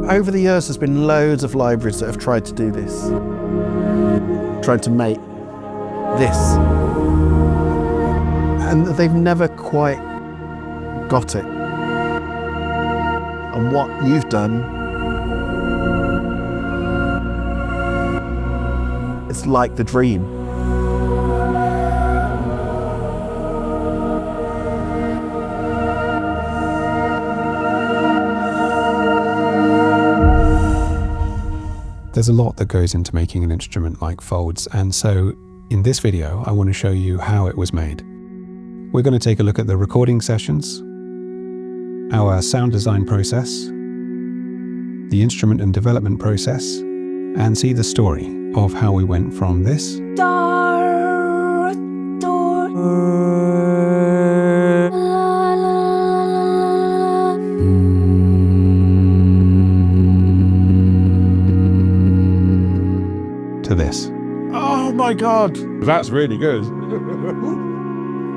Over the years, there's been loads of libraries that have tried to do this. Tried to make this. And they've never quite got it. And what you've done, it's like the dream. There's a lot that goes into making an instrument like Folds, and so in this video I want to show you how it was made. We're going to take a look at the recording sessions, our sound design process, the instrument and development process, and see the story of how we went from this to this. Oh my God, that's really good.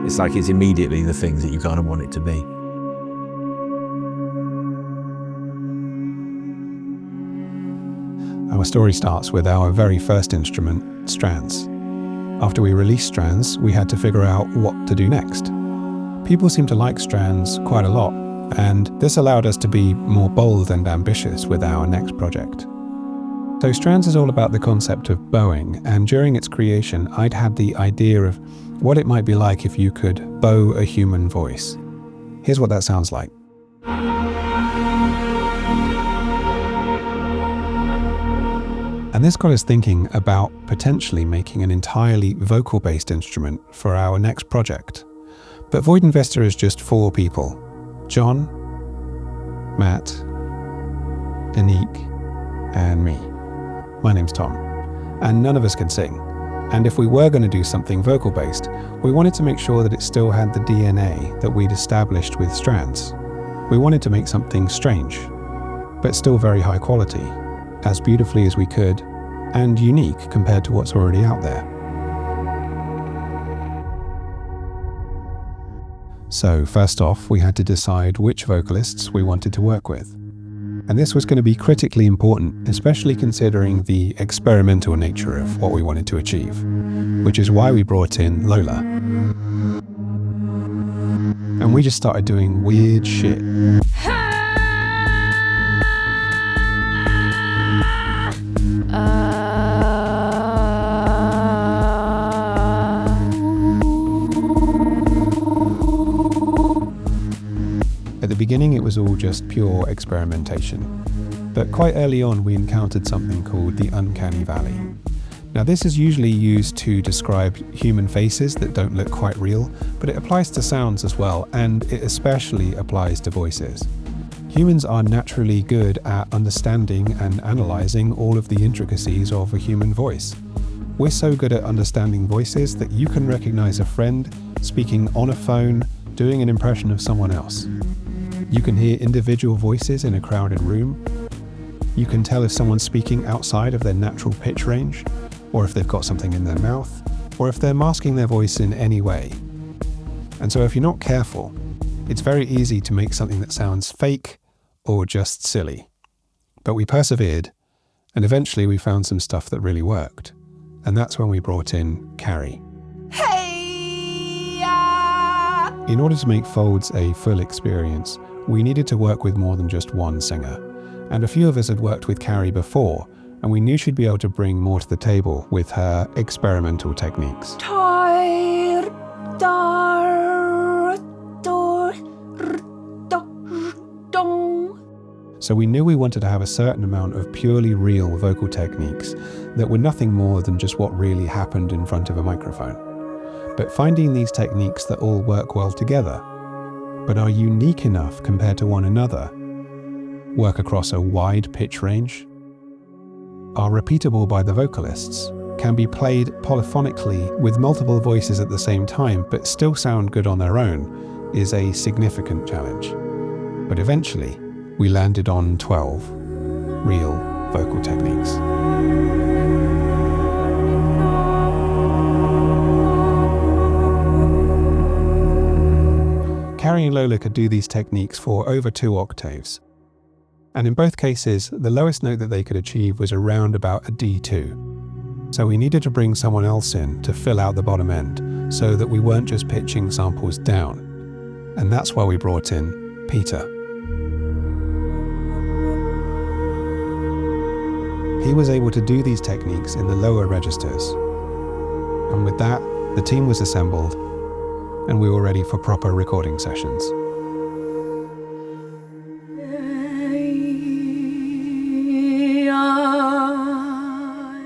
It's like it's immediately the things that you kind of want it to be. Our story starts with our very first instrument, Strands. After we released Strands, we had to figure out what to do next. People seem to like Strands quite a lot, and this allowed us to be more bold and ambitious with our next project. So Strands is all about the concept of bowing, and during its creation I'd had the idea of what it might be like if you could bow a human voice. Here's what that sounds like. And this got us thinking about potentially making an entirely vocal-based instrument for our next project. But Void and Vista is just 4 people: John, Matt, Anik, and me. My name's Tom, and none of us can sing. And if we were going to do something vocal-based, we wanted to make sure that it still had the DNA that we'd established with Strands. We wanted to make something strange, but still very high quality, as beautifully as we could, and unique compared to what's already out there. So first off, we had to decide which vocalists we wanted to work with. And this was going to be critically important, especially considering the experimental nature of what we wanted to achieve, which is why we brought in Lola. And we just started doing weird shit. At the beginning it was all just pure experimentation, but quite early on we encountered something called the uncanny valley. Now this is usually used to describe human faces that don't look quite real, but it applies to sounds as well, and it especially applies to voices. Humans are naturally good at understanding and analysing all of the intricacies of a human voice. We're so good at understanding voices that you can recognise a friend speaking on a phone doing an impression of someone else. You can hear individual voices in a crowded room. You can tell if someone's speaking outside of their natural pitch range, or if they've got something in their mouth, or if they're masking their voice in any way. And so if you're not careful, it's very easy to make something that sounds fake or just silly. But we persevered, and eventually we found some stuff that really worked. And that's when we brought in Carrie. In order to make Folds a full experience, we needed to work with more than just one singer. And a few of us had worked with Carrie before, and we knew she'd be able to bring more to the table with her experimental techniques. So we knew we wanted to have a certain amount of purely real vocal techniques that were nothing more than just what really happened in front of a microphone. But finding these techniques that all work well together, but are unique enough compared to one another, work across a wide pitch range, are repeatable by the vocalists, can be played polyphonically with multiple voices at the same time but still sound good on their own, is a significant challenge. But eventually, we landed on 12 real vocal techniques. Carrie and Lola could do these techniques for over 2 octaves. And in both cases, the lowest note that they could achieve was around about a D2. So we needed to bring someone else in to fill out the bottom end so that we weren't just pitching samples down. And that's why we brought in Peter. He was able to do these techniques in the lower registers. And with that, the team was assembled and we were ready for proper recording sessions.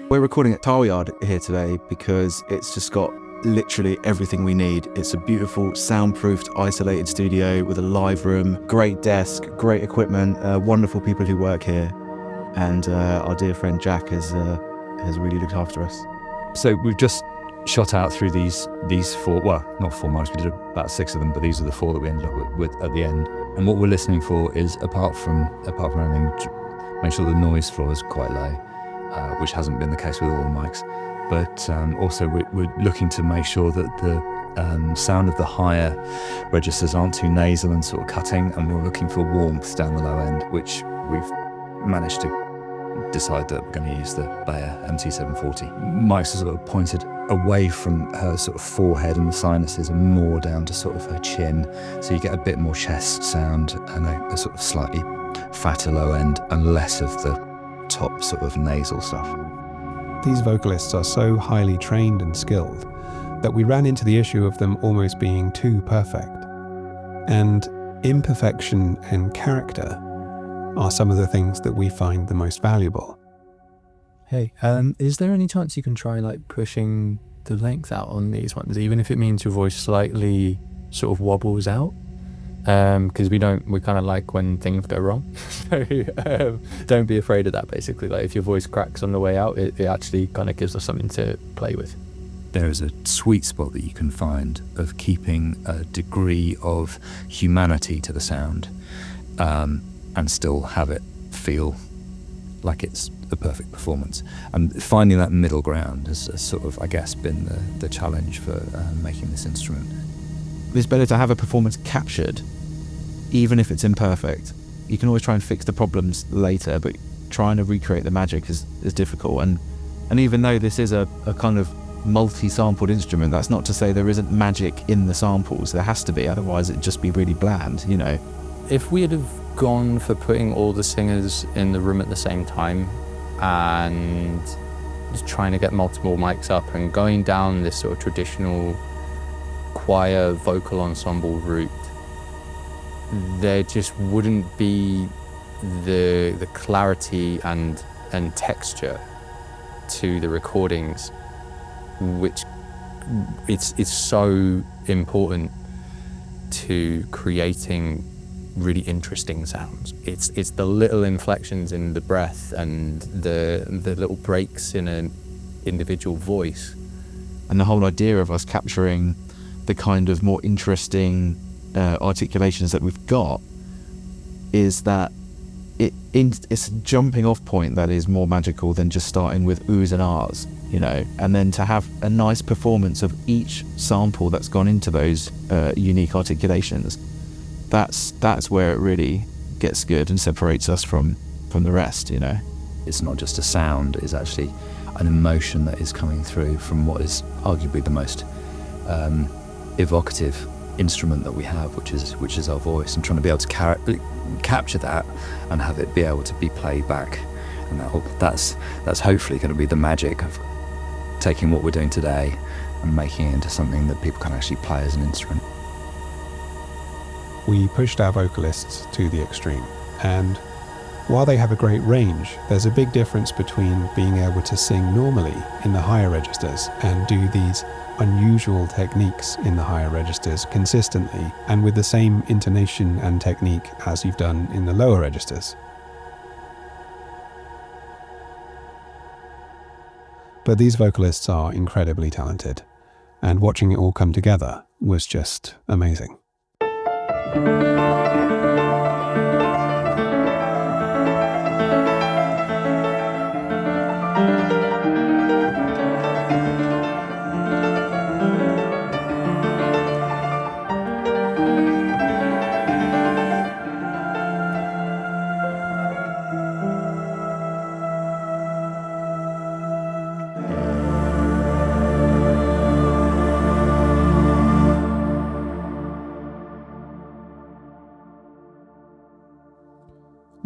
We're recording at Talyard here today because it's just got literally everything we need. It's a beautiful, soundproofed, isolated studio with a live room, great desk, great equipment, wonderful people who work here. And our dear friend Jack has really looked after us. So we've just shot out through these 4, well, not 4 mics, we did about 6 of them, but these are the 4 that we ended up with at the end. And what we're listening for is, apart from everything, make sure the noise floor is quite low, which hasn't been the case with all the mics. But also we're looking to make sure that the sound of the higher registers aren't too nasal and sort of cutting, and we're looking for warmth down the low end, which we've managed to decide that we're going to use the Bayer MT740. Mike's sort of pointed away from her sort of forehead and the sinuses and more down to sort of her chin, so you get a bit more chest sound and a sort of slightly fatter low end and less of the top sort of nasal stuff. These vocalists are so highly trained and skilled that we ran into the issue of them almost being too perfect. And imperfection and character are some of the things that we find the most valuable. Hey, is there any chance you can try like pushing the length out on these ones, even if it means your voice slightly sort of wobbles out? Because we kind of like when things go wrong. So don't be afraid of that, basically. Like if your voice cracks on the way out, it actually kind of gives us something to play with. There is a sweet spot that you can find of keeping a degree of humanity to the sound, and still have it feel like it's a perfect performance. And finding that middle ground has sort of, I guess, been the challenge for making this instrument. It's better to have a performance captured, even if it's imperfect. You can always try and fix the problems later, but trying to recreate the magic is difficult. And even though this is a kind of multi-sampled instrument, that's not to say there isn't magic in the samples. There has to be, otherwise it'd just be really bland, you know. If we had have gone for putting all the singers in the room at the same time and just trying to get multiple mics up and going down this sort of traditional choir vocal ensemble route, there just wouldn't be the clarity and texture to the recordings, which it's so important to creating really interesting sounds. It's the little inflections in the breath and the little breaks in an individual voice. And the whole idea of us capturing the kind of more interesting articulations that we've got is that it's a jumping off point that is more magical than just starting with oohs and ahs, you know, and then to have a nice performance of each sample that's gone into those unique articulations. That's where it really gets good and separates us from the rest, you know. It's not just a sound, it's actually an emotion that is coming through from what is arguably the most evocative instrument that we have, which is our voice, and trying to be able to capture that and have it be able to be played back. And that's hopefully going to be the magic of taking what we're doing today and making it into something that people can actually play as an instrument. We pushed our vocalists to the extreme, and while they have a great range, there's a big difference between being able to sing normally in the higher registers and do these unusual techniques in the higher registers consistently and with the same intonation and technique as you've done in the lower registers. But these vocalists are incredibly talented, and watching it all come together was just amazing.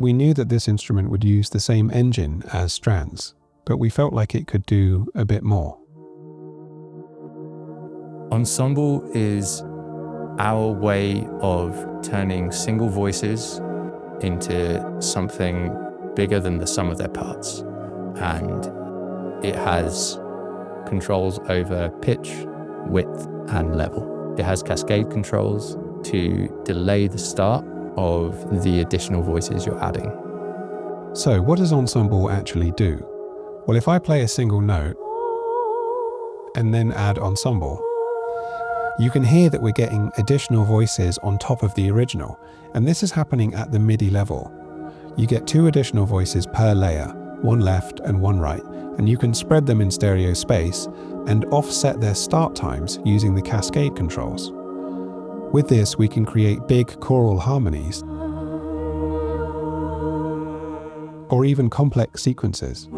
We knew that this instrument would use the same engine as Strands, but we felt like it could do a bit more. Ensemble is our way of turning single voices into something bigger than the sum of their parts. And it has controls over pitch, width, and level. It has cascade controls to delay the start of the additional voices you're adding. So what does Ensemble actually do? Well, if I play a single note and then add Ensemble, you can hear that we're getting additional voices on top of the original, and this is happening at the MIDI level. You get 2 additional voices per layer, one left and one right, and you can spread them in stereo space and offset their start times using the cascade controls. With this, we can create big choral harmonies or even complex sequences.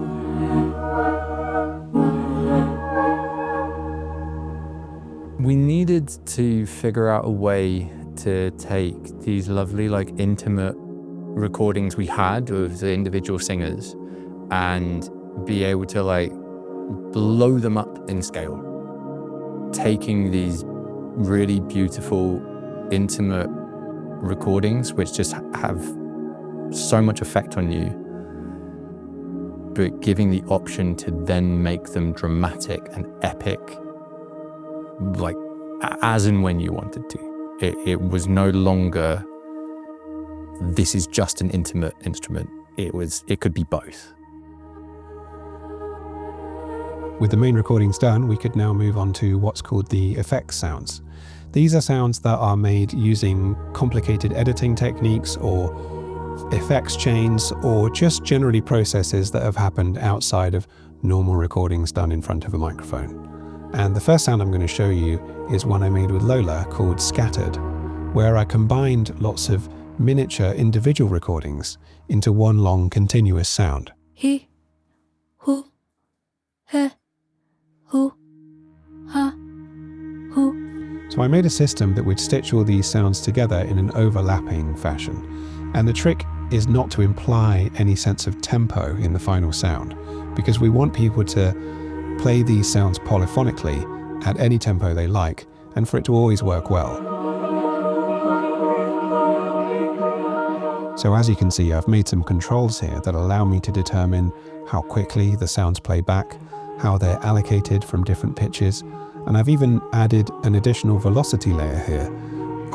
We needed to figure out a way to take these lovely, intimate recordings we had of the individual singers and be able to, blow them up in scale. Taking these really beautiful, intimate recordings, which just have so much effect on you, but giving the option to then make them dramatic and epic, as and when you wanted to. It was no longer, this is just an intimate instrument. It could be both. With the main recordings done, we could now move on to what's called the effects sounds. These are sounds that are made using complicated editing techniques or effects chains, or just generally processes that have happened outside of normal recordings done in front of a microphone. And the first sound I'm going to show you is one I made with Lola called Scattered, where I combined lots of miniature individual recordings into one long continuous sound. He, hu, he, hu, ha, hu. So I made a system that would stitch all these sounds together in an overlapping fashion. And the trick is not to imply any sense of tempo in the final sound, because we want people to play these sounds polyphonically at any tempo they like, and for it to always work well. So as you can see, I've made some controls here that allow me to determine how quickly the sounds play back, how they're allocated from different pitches, and I've even added an additional velocity layer here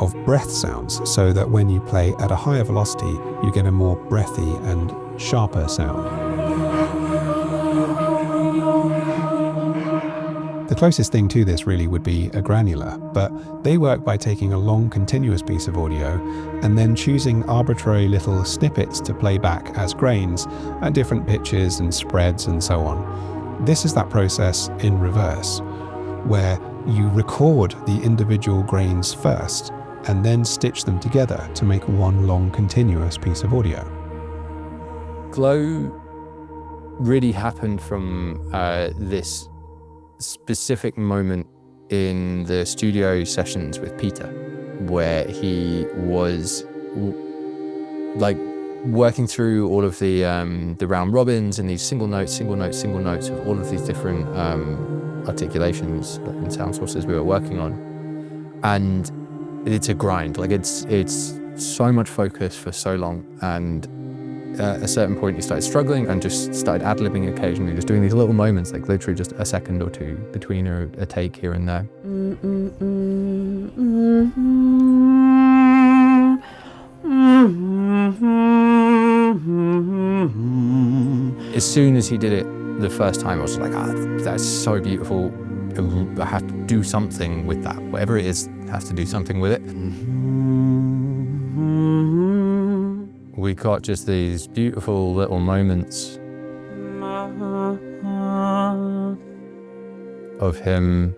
of breath sounds, so that when you play at a higher velocity, you get a more breathy and sharper sound. The closest thing to this really would be a granular, but they work by taking a long continuous piece of audio and then choosing arbitrary little snippets to play back as grains at different pitches and spreads and so on. This is that process in reverse, where you record the individual grains first and then stitch them together to make one long continuous piece of audio. Glow really happened from this specific moment in the studio sessions with Peter, where he was working through all of the round robins and these single notes of all of these different articulations and sound sources we were working on, and it's a grind. It's so much focus for so long, and at a certain point he started struggling and just started ad-libbing occasionally, just doing these little moments, literally just a second or two between a take here and there. As soon as he did it the first time, I was like, that's so beautiful. I have to do something with that. Whatever it is, has to do something with it. We got just these beautiful little moments of him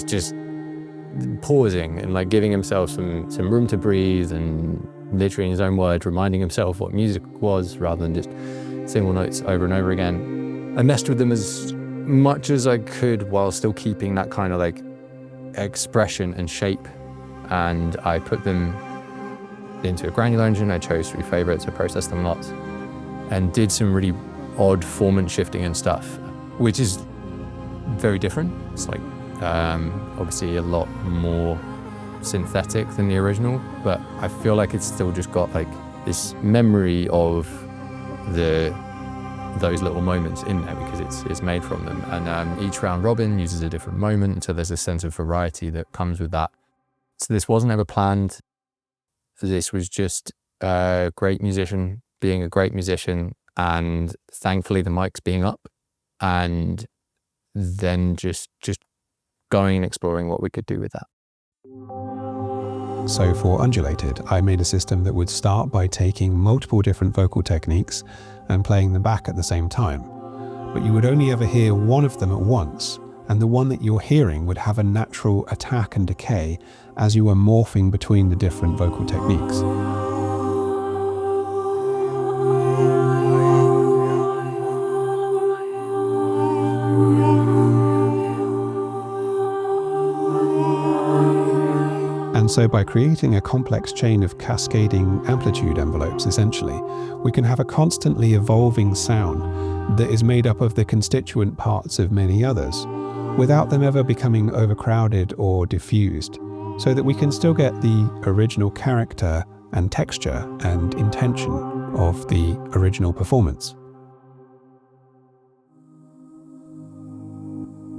just pausing and giving himself some room to breathe, and literally in his own words reminding himself what music was rather than just single notes over and over again. I messed with them as much as I could while still keeping that kind of like expression and shape. And I put them into a granular engine. I chose 3 favorites, I processed them lots, and did some really odd formant shifting and stuff, which is very different. It's like obviously a lot more synthetic than the original, but I feel like it's still just got like this memory of those little moments in there because it's made from them. And each round robin uses a different moment, so there's a sense of variety that comes with that. So this wasn't ever planned. This was just a great musician being a great musician, and thankfully the mics being up, and then just going and exploring what we could do with that. So for Undulated, I made a system that would start by taking multiple different vocal techniques and playing them back at the same time. But you would only ever hear one of them at once, and the one that you're hearing would have a natural attack and decay as you were morphing between the different vocal techniques. And so by creating a complex chain of cascading amplitude envelopes, essentially, we can have a constantly evolving sound that is made up of the constituent parts of many others, without them ever becoming overcrowded or diffused, so that we can still get the original character and texture and intention of the original performance.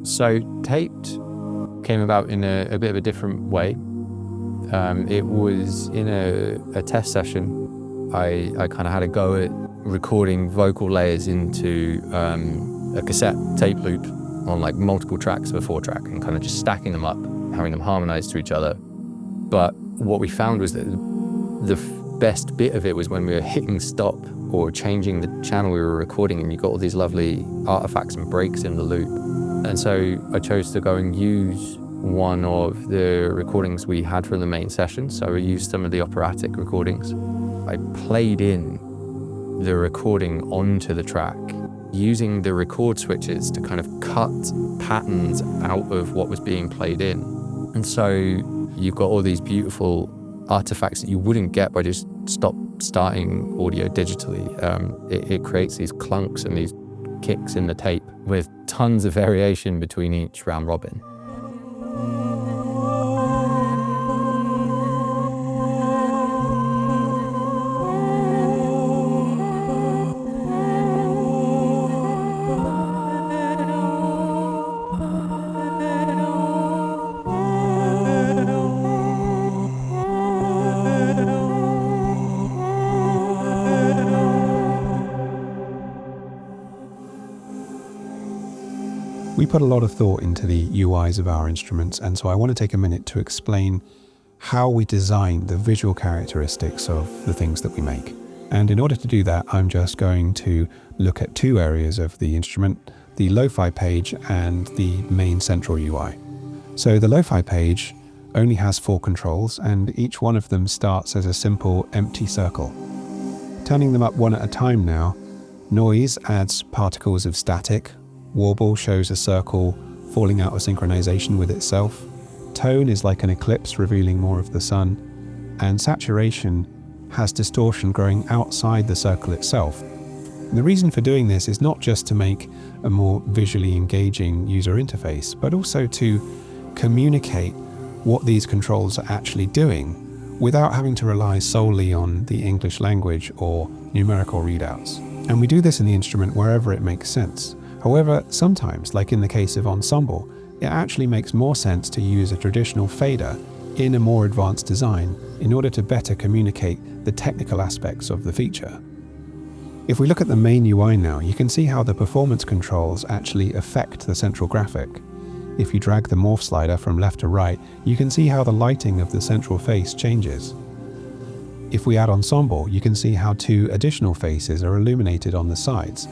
So Taped came about in a bit of a different way. It was in a test session. I kind of had a go at recording vocal layers into a cassette tape loop on like multiple tracks of a 4-track and kind of just stacking them up, having them harmonize to each other. But what we found was that the best bit of it was when we were hitting stop or changing the channel we were recording, and you got all these lovely artifacts and breaks in the loop. And so I chose to go and use one of the recordings we had from the main session. So we used some of the operatic recordings. I played in the recording onto the track, using the record switches to kind of cut patterns out of what was being played in. And so you've got all these beautiful artifacts that you wouldn't get by just starting audio digitally. It creates these clunks and these kicks in the tape with tons of variation between each round robin. We put a lot of thought into the UIs of our instruments, and so I want to take a minute to explain how we design the visual characteristics of the things that we make. And in order to do that, I'm just going to look at 2 areas of the instrument, the lo-fi page and the main central UI. So the lo-fi page only has 4 controls, and each one of them starts as a simple empty circle. Turning them up one at a time now, noise adds particles of static, warble shows a circle falling out of synchronization with itself, tone is like an eclipse revealing more of the sun, and saturation has distortion growing outside the circle itself. And the reason for doing this is not just to make a more visually engaging user interface, but also to communicate what these controls are actually doing without having to rely solely on the English language or numerical readouts. And we do this in the instrument wherever it makes sense. However, sometimes, like in the case of Ensemble, it actually makes more sense to use a traditional fader in a more advanced design in order to better communicate the technical aspects of the feature. If we look at the main UI now, you can see how the performance controls actually affect the central graphic. If you drag the morph slider from left to right, you can see how the lighting of the central face changes. If we add Ensemble, you can see how 2 additional faces are illuminated on the sides.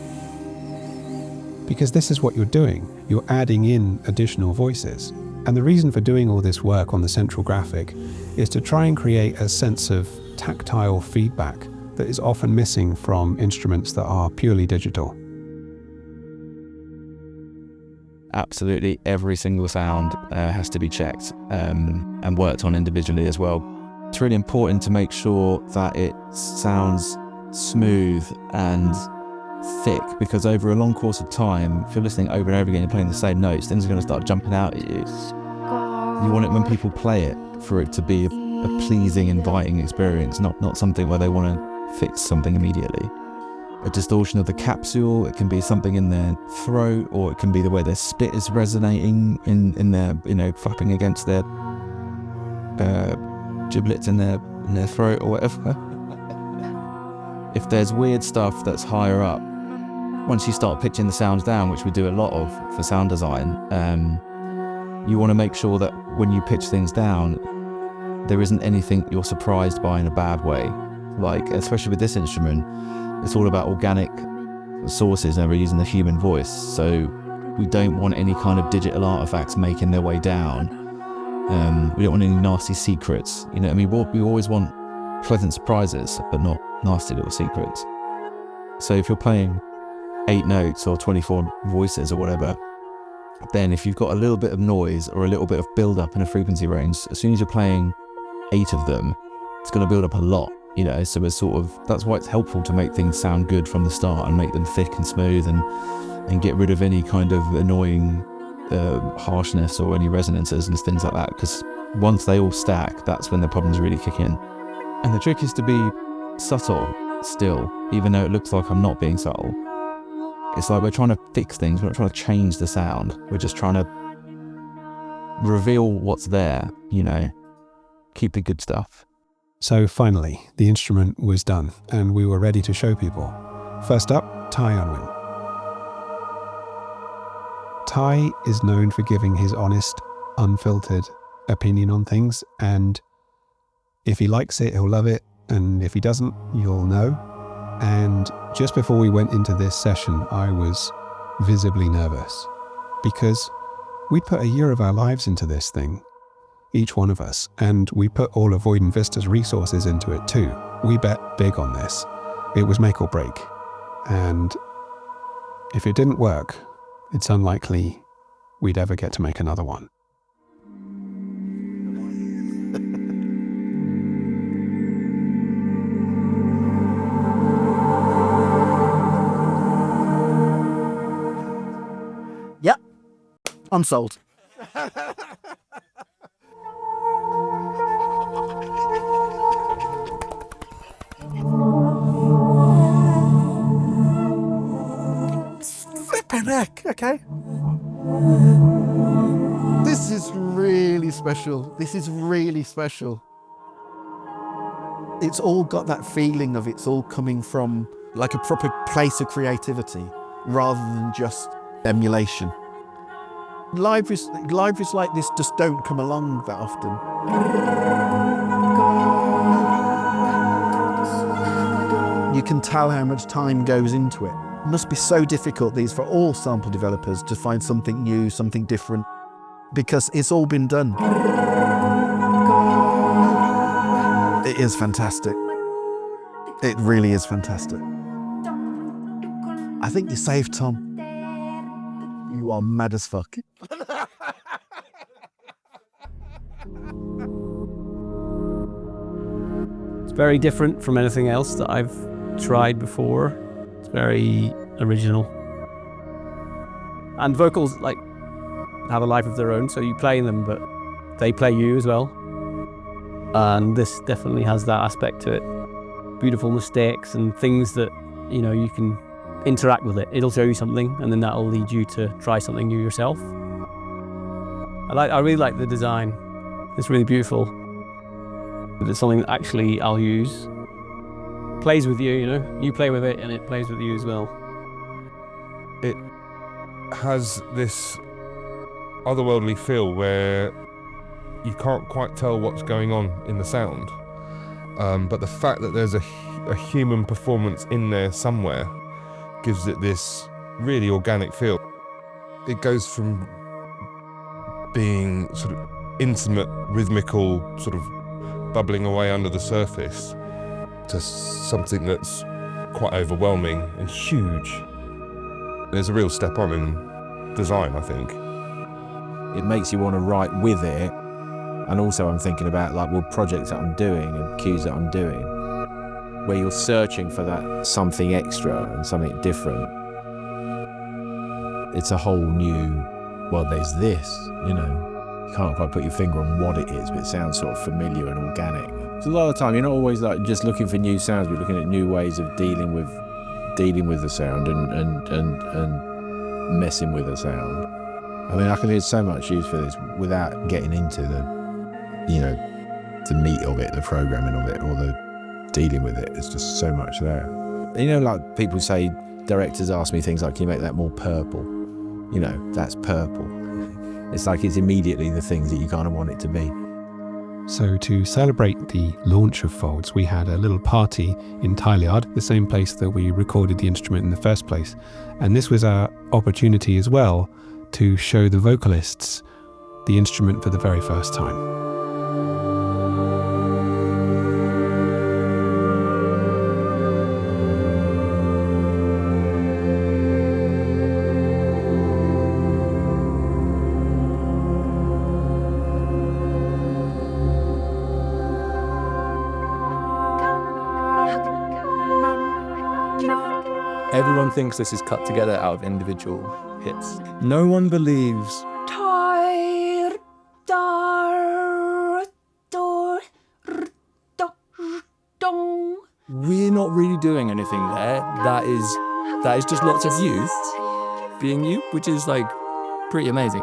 Because this is what you're doing, you're adding in additional voices. And the reason for doing all this work on the central graphic is to try and create a sense of tactile feedback that is often missing from instruments that are purely digital. absolutely every single sound has to be checked and worked on individually as well. It's really important to make sure that it sounds smooth and thick, because over a long course of time, if you're listening over and over again and playing the same notes, things are going to start jumping out at you. You want it when people play it for it to be a pleasing, inviting experience, not something where they want to fix something immediately. A distortion of the capsule, it can be something in their throat, or it can be the way their spit is resonating in their, flapping against their giblets in their throat or whatever. If there's weird stuff that's higher up, once you start pitching the sounds down, which we do a lot of for sound design, you want to make sure that when you pitch things down, there isn't anything you're surprised by in a bad way. Like, especially with this instrument, it's all about organic sources, and we're using the human voice. So we don't want any kind of digital artifacts making their way down. We don't want any nasty secrets. You know what I mean? We always want pleasant surprises, but not nasty little secrets. So if you're playing 8 notes or 24 voices or whatever, then if you've got a little bit of noise or a little bit of build-up in a frequency range, as soon as you're playing 8 of them, it's going to build up a lot, so it's that's why it's helpful to make things sound good from the start and make them thick and smooth and get rid of any kind of annoying harshness or any resonances and things like that, because once they all stack, that's when the problems really kick in. And the trick is to be subtle still, even though it looks like I'm not being subtle. It's like we're trying to fix things, we're not trying to change the sound, we're just trying to reveal what's there, keep the good stuff. So finally, the instrument was done and we were ready to show people. First up, Tai Unwin. Tai is known for giving his honest, unfiltered opinion on things, and if he likes it, he'll love it, and if he doesn't, you'll know. And just before we went into this session, I was visibly nervous because we put a year of our lives into this thing, each one of us, and we put all of Void and Vista's resources into it too. We bet big on this. It was make or break. And if it didn't work, it's unlikely we'd ever get to make another one. Yep, I'm sold. Flippin' heck, okay. This is really special. This is really special. It's all got that feeling of it's all coming from like a proper place of creativity rather than just emulation. Libraries like this just don't come along that often. You can tell how much time goes into it. It must be so difficult for all sample developers to find something new, something different, because it's all been done. It is fantastic. It really is fantastic. I think you saved Tom. You are mad as fuck. It's very different from anything else that I've tried before. It's very original. And vocals have a life of their own, so you play them, but they play you as well. And this definitely has that aspect to it. Beautiful mistakes and things that, you can interact with it. It'll show you something, and then that'll lead you to try something new yourself. I really like the design. It's really beautiful. It's something that actually I'll use. Plays with you, You play with it, and it plays with you as well. It has this otherworldly feel where you can't quite tell what's going on in the sound. But the fact that there's a human performance in there somewhere gives it this really organic feel. It goes from being sort of intimate, rhythmical, sort of bubbling away under the surface to something that's quite overwhelming and huge. There's a real step on in design, I think. It makes you want to write with it. And also I'm thinking about like, well, projects that I'm doing and cues that I'm doing, where you're searching for that something extra and something different. It's a whole new, well, there's this, you know. You can't quite put your finger on what it is, but it sounds sort of familiar and organic. So a lot of the time, you're not always like just looking for new sounds, but you're looking at new ways of dealing with the sound and messing with the sound. I mean, I can hear so much use for this without getting into the, you know, the meat of it, the programming of it, or the dealing with it. There's just so much there. You know, like people say, directors ask me things like, can you make that more purple? You know, that's purple. It's like it's immediately the things that you kind of want it to be. So to celebrate the launch of Folds, we had a little party in Tailyard, the same place that we recorded the instrument in the first place. And this was our opportunity as well to show the vocalists the instrument for the very first time. Everyone thinks this is cut together out of individual hits. No one believes. We're not really doing anything there. That is just lots of you being you, which is like pretty amazing.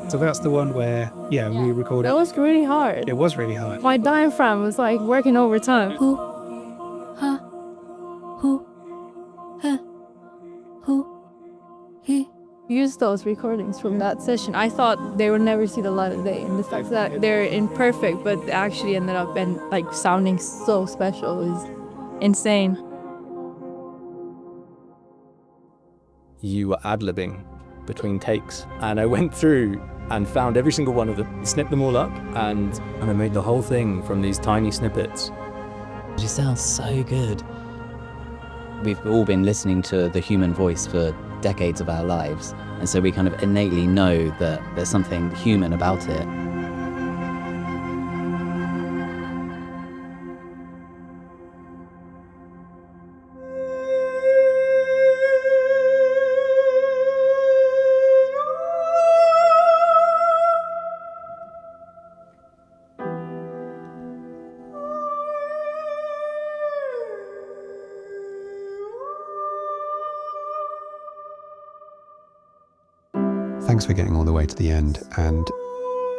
So that's the one where, we recorded. That was really hard. It was really hard. My diaphragm was like working overtime. Who, ha, who, ha, who, he. Use those recordings from that session. I thought they would never see the light of day, and the fact that they're imperfect, but they actually ended up like sounding so special is insane. You were ad-libbing between takes, and I went through and found every single one of them, snipped them all up, and I made the whole thing from these tiny snippets. It just sounds so good. We've all been listening to the human voice for decades of our lives, and so we kind of innately know that there's something human about it. Thanks for getting all the way to the end, and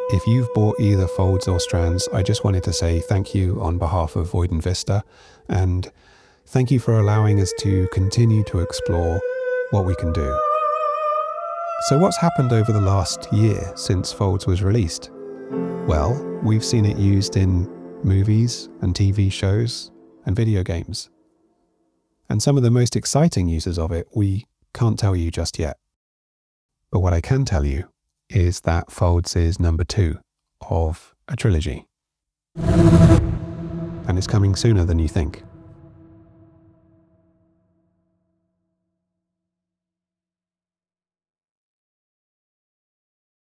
if you've bought either Folds or Strands, I just wanted to say thank you on behalf of Void and Vista, and thank you for allowing us to continue to explore what we can do. So what's happened over the last year since Folds was released? Well, we've seen it used in movies and TV shows and video games. And some of the most exciting uses of it we can't tell you just yet. But what I can tell you is that Folds is number 2 of a trilogy. And it's coming sooner than you think.